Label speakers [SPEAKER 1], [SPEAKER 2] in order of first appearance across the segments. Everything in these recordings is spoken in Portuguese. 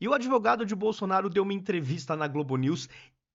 [SPEAKER 1] E o advogado de Bolsonaro deu uma entrevista na Globo News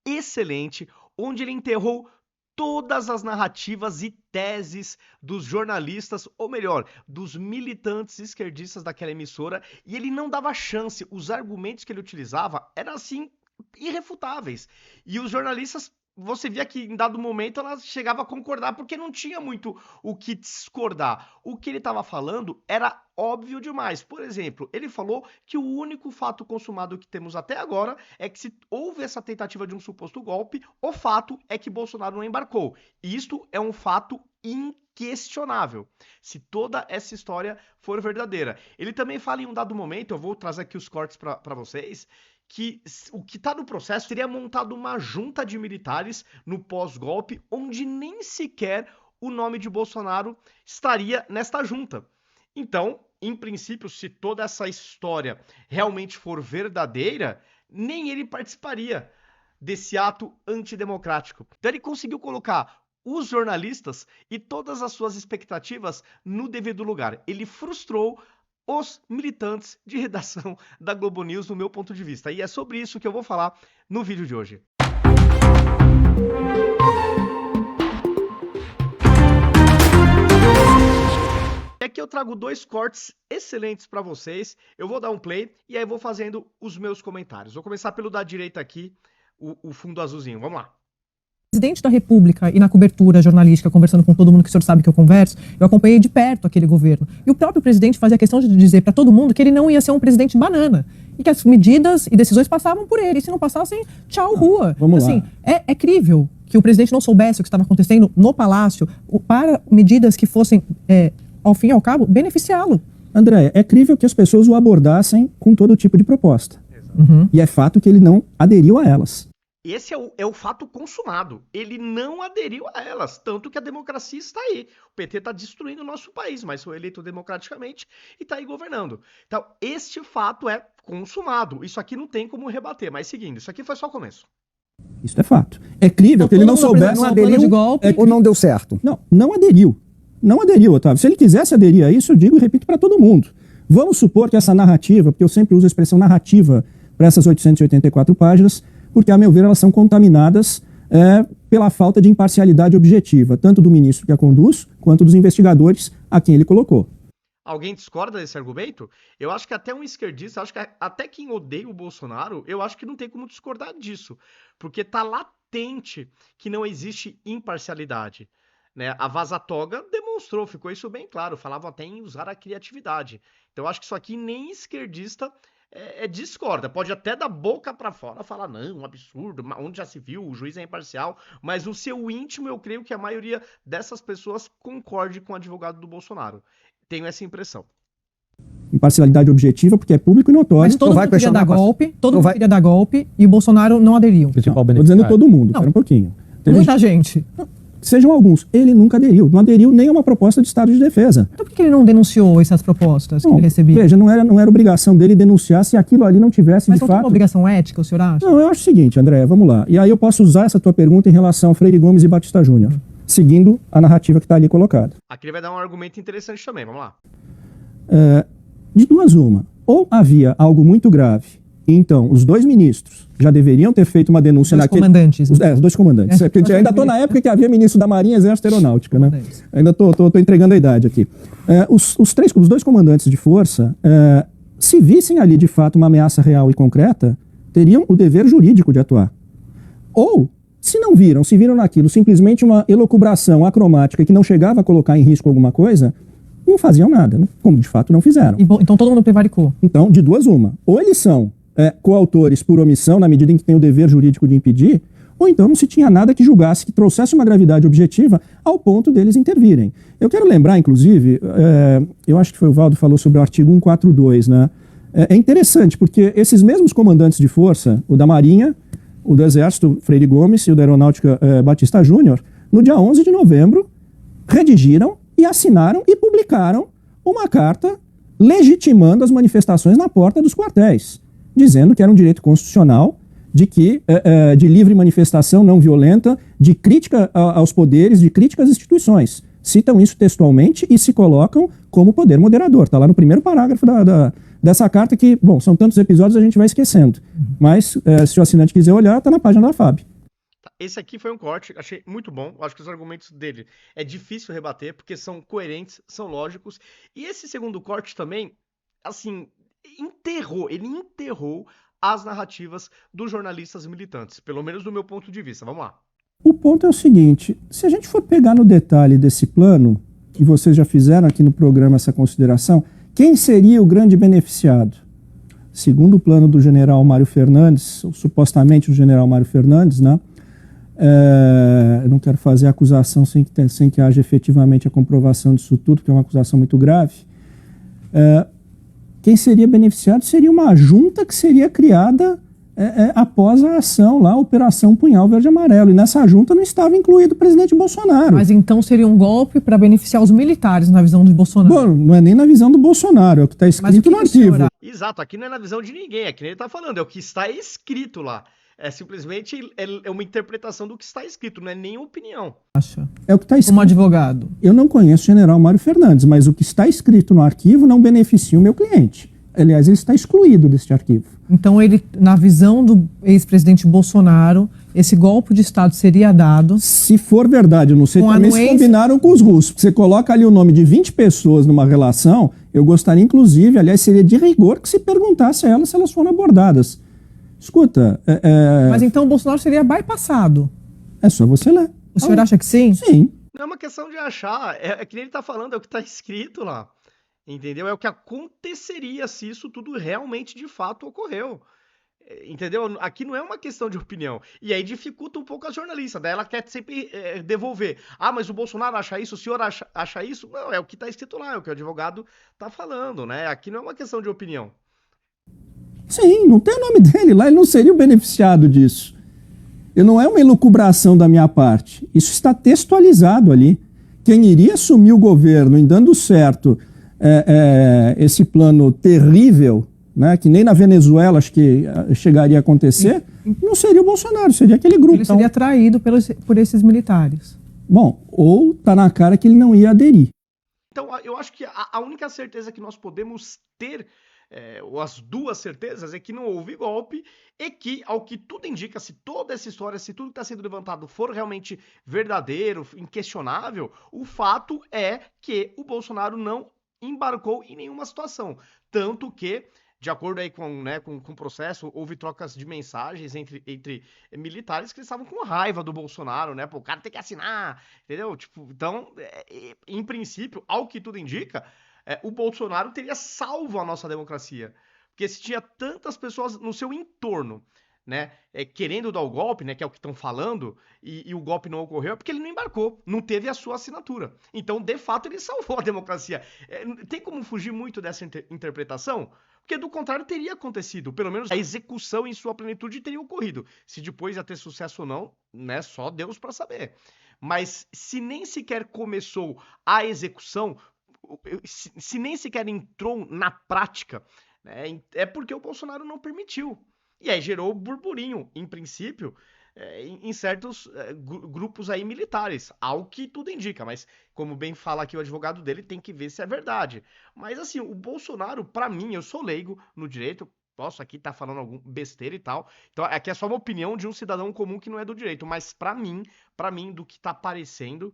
[SPEAKER 1] excelente, onde ele enterrou todas as narrativas e teses dos jornalistas, ou melhor, dos militantes esquerdistas daquela emissora, e ele não dava chance. Os argumentos que ele utilizava eram assim irrefutáveis. E os jornalistas, você via que em dado momento ela chegava a concordar porque não tinha muito o que discordar. O que ele estava falando era óbvio demais. Por exemplo, ele falou que o único fato consumado que temos até agora é que se houve essa tentativa de um suposto golpe, o fato é que Bolsonaro não embarcou. Isto é um fato inquestionável, se toda essa história for verdadeira. Ele também fala em um dado momento, eu vou trazer aqui os cortes para vocês, que o que está no processo teria montado uma junta de militares no pós-golpe, onde nem sequer o nome de Bolsonaro estaria nesta junta. Então, em princípio, se toda essa história realmente for verdadeira, nem ele participaria desse ato antidemocrático. Então ele conseguiu colocar os jornalistas e todas as suas expectativas no devido lugar. Ele frustrou os militantes de redação da Globo News, no meu ponto de vista. E é sobre isso que eu vou falar no vídeo de hoje. Aqui eu trago dois cortes excelentes para vocês. Eu vou dar um play e aí vou fazendo os meus comentários. Vou começar pelo da direita aqui, o fundo azulzinho. Vamos lá.
[SPEAKER 2] Presidente da República e na cobertura jornalística, conversando com todo mundo que o senhor sabe que eu converso, eu acompanhei de perto aquele governo. E o próprio presidente fazia questão de dizer para todo mundo que ele não ia ser um presidente banana. E que as medidas e decisões passavam por ele. E se não passassem, tchau, rua.
[SPEAKER 3] Vamos
[SPEAKER 2] assim,
[SPEAKER 3] lá.
[SPEAKER 2] É crível que o presidente não soubesse o que estava acontecendo no Palácio para medidas que fossem, ao fim e ao cabo, beneficiá-lo.
[SPEAKER 3] André, é crível que as pessoas o abordassem com todo tipo de proposta.
[SPEAKER 2] Uhum.
[SPEAKER 3] E é fato que ele não aderiu a elas.
[SPEAKER 1] Esse é o fato consumado. Ele não aderiu a elas, tanto que a democracia está aí. O PT está destruindo o nosso país, mas foi eleito democraticamente e está aí governando. Então, este fato é consumado. Isso aqui não tem como rebater, mas seguindo, isso aqui foi só o começo.
[SPEAKER 3] Isso é fato. É crível que ele não soubesse...
[SPEAKER 2] Não aderiu de golpe.
[SPEAKER 4] Ou não deu certo?
[SPEAKER 3] Não aderiu. Não aderiu, Otávio. Se ele quisesse aderir a isso, eu digo e repito para todo mundo. Vamos supor que essa narrativa, porque eu sempre uso a expressão narrativa para essas 884 páginas, porque, a meu ver, elas são contaminadas pela falta de imparcialidade objetiva, tanto do ministro que a conduz, quanto dos investigadores a quem ele colocou.
[SPEAKER 1] Alguém discorda desse argumento? Eu acho que até um esquerdista, acho que até quem odeia o Bolsonaro, eu acho que não tem como discordar disso, porque está latente que não existe imparcialidade. Né? A Vaza Toga demonstrou, ficou isso bem claro, falavam até em usar a criatividade. Então eu acho que isso aqui nem esquerdista discorda, pode até da boca para fora falar, não, um absurdo, onde já se viu, o juiz é imparcial, mas no seu íntimo eu creio que a maioria dessas pessoas concorde com o advogado do Bolsonaro. Tenho essa impressão.
[SPEAKER 3] Imparcialidade objetiva, porque é público e notório.
[SPEAKER 2] Mas todo mundo queria dar golpe, queria dar golpe e o Bolsonaro não aderiu.
[SPEAKER 3] Estou dizendo todo mundo, espera um pouquinho.
[SPEAKER 2] Muita gente.
[SPEAKER 3] Sejam alguns. Ele nunca aderiu. Não aderiu nem a uma proposta de estado de defesa.
[SPEAKER 2] Então por que ele não denunciou essas propostas que ele recebia?
[SPEAKER 3] Veja, não era obrigação dele denunciar se aquilo ali não tivesse
[SPEAKER 2] Mas
[SPEAKER 3] de
[SPEAKER 2] não
[SPEAKER 3] fato...
[SPEAKER 2] tem uma obrigação ética, o senhor acha?
[SPEAKER 3] Não, eu acho o seguinte, André, vamos lá. E aí eu posso usar essa tua pergunta em relação a Freire Gomes e Batista Júnior, seguindo a narrativa que está ali colocada.
[SPEAKER 1] Aqui ele vai dar um argumento interessante também, vamos lá.
[SPEAKER 3] De duas uma. Ou havia algo muito grave, e então os dois ministros já deveriam ter feito uma denúncia naquele...
[SPEAKER 2] Comandantes.
[SPEAKER 3] Os dois comandantes. Porque ainda estou na época que havia ministro da Marinha, Exército e Aeronáutica, né? Ainda estou entregando a idade aqui. Os dois comandantes de força, se vissem ali de fato uma ameaça real e concreta, teriam o dever jurídico de atuar. Ou, se não viram, se viram naquilo simplesmente uma elucubração acromática que não chegava a colocar em risco alguma coisa, não faziam nada, como de fato não fizeram.
[SPEAKER 2] Então todo mundo prevaricou.
[SPEAKER 3] Então, de duas uma. Ou eles são coautores por omissão, na medida em que tem o dever jurídico de impedir, ou então não se tinha nada que julgasse, que trouxesse uma gravidade objetiva ao ponto deles intervirem. Eu quero lembrar, inclusive, eu acho que foi o Valdo que falou sobre o artigo 142, né? É interessante, porque esses mesmos comandantes de força, o da Marinha, o do Exército, Freire Gomes, e o da Aeronáutica, Batista Júnior, no dia 11 de novembro, redigiram e assinaram e publicaram uma carta legitimando as manifestações na porta dos quartéis, dizendo que era um direito constitucional de livre manifestação não violenta, de crítica aos poderes, de crítica às instituições. Citam isso textualmente e se colocam como poder moderador. Está lá no primeiro parágrafo dessa carta que, bom, são tantos episódios, a gente vai esquecendo. Mas, se o assinante quiser olhar, está na página da FAB.
[SPEAKER 1] Esse aqui foi um corte, achei muito bom. Acho que os argumentos dele é difícil rebater, porque são coerentes, são lógicos. E esse segundo corte também, assim, ele enterrou as narrativas dos jornalistas militantes, pelo menos do meu ponto de vista. Vamos lá.
[SPEAKER 3] O ponto é o seguinte, se a gente for pegar no detalhe desse plano, que vocês já fizeram aqui no programa essa consideração, quem seria o grande beneficiado? Segundo o plano do general Mário Fernandes, ou supostamente do general Mário Fernandes, né? Eu não quero fazer acusação sem que haja efetivamente a comprovação disso tudo, porque é uma acusação muito grave. Quem seria beneficiado seria uma junta que seria criada após a ação lá, a Operação Punhal Verde e Amarelo. E nessa junta não estava incluído o presidente Bolsonaro.
[SPEAKER 2] Mas então seria um golpe para beneficiar os militares na visão de Bolsonaro?
[SPEAKER 3] Bom, não é nem na visão do Bolsonaro, é o que está escrito no arquivo.
[SPEAKER 1] Exato, aqui não é na visão de ninguém, é que ele está falando, é o que está escrito lá. É simplesmente uma interpretação do que está escrito, não é nem opinião.
[SPEAKER 3] É o que está escrito.
[SPEAKER 2] Como advogado.
[SPEAKER 3] Eu não conheço o general Mário Fernandes, mas o que está escrito no arquivo não beneficia o meu cliente. Aliás, ele está excluído deste arquivo.
[SPEAKER 2] Então, ele, na visão do ex-presidente Bolsonaro, esse golpe de Estado seria dado...
[SPEAKER 3] Se for verdade, eu não sei também se combinaram com os russos. Você coloca ali o nome de 20 pessoas numa relação, eu gostaria, inclusive, aliás, seria de rigor que se perguntasse a elas se elas foram abordadas. Escuta...
[SPEAKER 2] Mas então o Bolsonaro seria bypassado?
[SPEAKER 3] É só você ler.
[SPEAKER 2] O senhor acha que sim?
[SPEAKER 3] Sim.
[SPEAKER 1] Não é uma questão de achar, é que nem ele está falando, é o que está escrito lá. Entendeu? É o que aconteceria se isso tudo realmente, de fato, ocorreu. Entendeu? Aqui não é uma questão de opinião. E aí dificulta um pouco a jornalista. Daí ela quer sempre devolver. Ah, mas o Bolsonaro acha isso, o senhor acha isso? Não, é o que está escrito lá, é o que o advogado está falando, né? Aqui não é uma questão de opinião.
[SPEAKER 3] Sim, não tem o nome dele lá, ele não seria o beneficiado disso. E não é uma elucubração da minha parte. Isso está textualizado ali. Quem iria assumir o governo em dando certo esse plano terrível, né, que nem na Venezuela acho que chegaria a acontecer, não seria o Bolsonaro, seria aquele grupo.
[SPEAKER 2] Ele seria traído por esses militares.
[SPEAKER 3] Bom, ou tá na cara que ele não ia aderir.
[SPEAKER 1] Então, eu acho que a única certeza que nós podemos ter, ou as duas certezas, é que não houve golpe e que, ao que tudo indica, se toda essa história, se tudo que está sendo levantado for realmente verdadeiro, inquestionável, o fato é que o Bolsonaro não embarcou em nenhuma situação. Tanto que, de acordo aí com o processo, houve trocas de mensagens entre militares que estavam com raiva do Bolsonaro, né? Pô, o cara tem que assinar, entendeu? Tipo, então, em princípio, ao que tudo indica, o Bolsonaro teria salvo a nossa democracia. Porque se tinha tantas pessoas no seu entorno, né, querendo dar o golpe, né, que é o que estão falando, e o golpe não ocorreu, é porque ele não embarcou, não teve a sua assinatura. Então, de fato, ele salvou a democracia. Tem como fugir muito dessa interpretação? Porque, do contrário, teria acontecido. Pelo menos a execução em sua plenitude teria ocorrido. Se depois ia ter sucesso ou não, né, só Deus para saber. Mas se nem sequer começou a execução, se nem sequer entrou na prática, né, é porque o Bolsonaro não permitiu. E aí gerou burburinho, em princípio, em certos grupos aí militares, ao que tudo indica, mas como bem fala aqui o advogado dele, tem que ver se é verdade. Mas assim, o Bolsonaro, pra mim, eu sou leigo no direito, posso aqui estar falando alguma besteira e tal, então aqui é só uma opinião de um cidadão comum que não é do direito, mas pra mim, do que tá aparecendo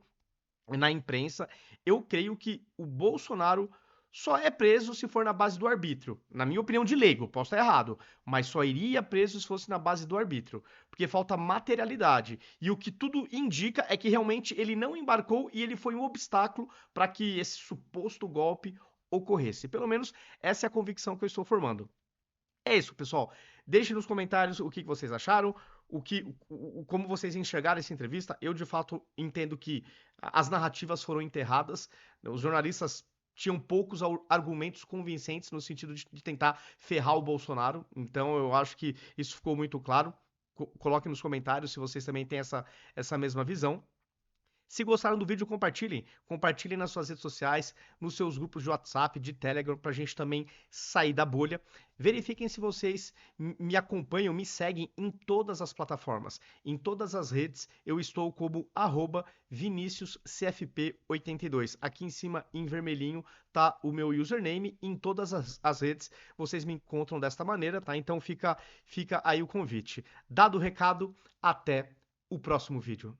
[SPEAKER 1] na imprensa, eu creio que o Bolsonaro só é preso se for na base do arbítrio. Na minha opinião de leigo, posso estar errado, mas só iria preso se fosse na base do arbítrio, porque falta materialidade. E o que tudo indica é que realmente ele não embarcou e ele foi um obstáculo para que esse suposto golpe ocorresse. Pelo menos essa é a convicção que eu estou formando. É isso, pessoal. Deixem nos comentários o que vocês acharam, como vocês enxergaram essa entrevista. Eu, de fato, entendo que as narrativas foram enterradas, os jornalistas tinham poucos argumentos convincentes no sentido de tentar ferrar o Bolsonaro. Então, eu acho que isso ficou muito claro. Coloquem nos comentários se vocês também têm essa mesma visão. Se gostaram do vídeo, compartilhem. Compartilhem nas suas redes sociais, nos seus grupos de WhatsApp, de Telegram, pra gente também sair da bolha. Verifiquem se vocês me acompanham, me seguem em todas as plataformas. Em todas as redes, eu estou como @ViniciusCFP82. Aqui em cima, em vermelhinho, tá o meu username. Em todas as redes, vocês me encontram desta maneira, tá? Então fica aí o convite. Dado o recado, até o próximo vídeo.